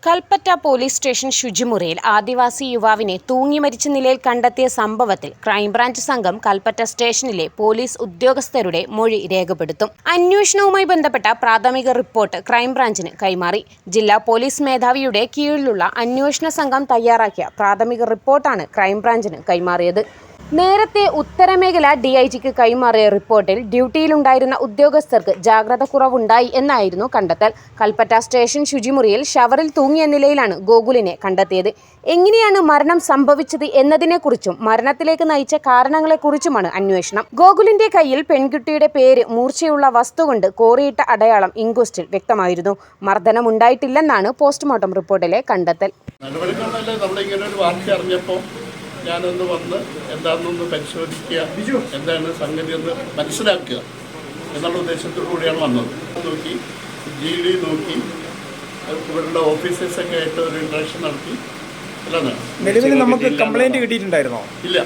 Kalpetta police station ശുചിമുറിയിൽ ആദിവാസി യുവാവിനെ തൂങ്ങി മരിച്ച നിലയിൽ കണ്ടെത്തിയ സംഭവത്തിൽ ക്രൈംബ്രാഞ്ച് സംഘം കൽപ്പറ്റ സ്റ്റേഷനിലെ പോലീസ് ഉദ്യോഗസ്ഥരുടെ മൊഴി രേഖപ്പെടുത്തും. അന്വേഷണവുമായി ബന്ധപ്പെട്ട പ്രാഥമിക റിപ്പോർട്ട് ക്രൈംബ്രാഞ്ചിന് കൈമാറി. ജില്ലാ പോലീസ് മേധാവിയുടെ കീഴിലുള്ള അന്വേഷണ സംഘം തയ്യാറാക്കിയ പ്രാഥമിക റിപ്പോർട്ടാണ് ക്രൈംബ്രാഞ്ചിന് കൈമാറിയത്. നേരത്തെ ഉത്തരമേഖല DIGക്ക് കൈമാറിയ റിപ്പോർട്ടിൽ ഡ്യൂട്ടിയിലുണ്ടായിരുന്ന ഉദ്യോഗസ്ഥർക്ക് ജാഗ്രത കുറവുണ്ടായി എന്നായിരുന്നു കണ്ടെത്തൽ. കൽപ്പറ്റ സ്റ്റേഷൻ ശുചിമുറിയിൽ ഷവറിൽ തൂങ്ങിയ നിലയിലാണ് ഗോകുലിനെ കണ്ടെത്തിയത്. എങ്ങനെയാണ് മരണം സംഭവിച്ചത് എന്നതിനെക്കുറിച്ചും മരണത്തിലേക്ക് നയിച്ച കാരണങ്ങളെക്കുറിച്ചുമാണ് അന്വേഷണം. ഗോകുലിന്റെ കയ്യിൽ പെൺകുട്ടിയുടെ പേര് മൂർച്ചയുള്ള വസ്തു കൊണ്ട് കോറിയിട്ട അടയാളം ഇൻക്വസ്റ്റിൽ വ്യക്തമായിരുന്നു. മർദ്ദനമുണ്ടായിട്ടില്ലെന്നാണ് പോസ്റ്റ്മോർട്ടം റിപ്പോർട്ടിലെ കണ്ടെത്തൽ. ഞാനൊന്ന് വന്ന് എന്താണെന്നൊന്ന് പരിശോധിക്കുക, എന്താണ് സംഗതി എന്ന് മനസ്സിലാക്കുക എന്നുള്ള ഉദ്ദേശത്തോടു കൂടിയാണ് വന്നത്. നോക്കി GD നോക്കി ഇവരുടെ ഓഫീസേഴ്സൊക്കെ ആയിട്ട് ഒരു ഇൻട്രാക്ഷൻ നടത്തി. നിലവിൽ നമുക്ക് കംപ്ലൈന്റ് കിട്ടിയിട്ടുണ്ടായിരുന്നോ? ഇല്ല.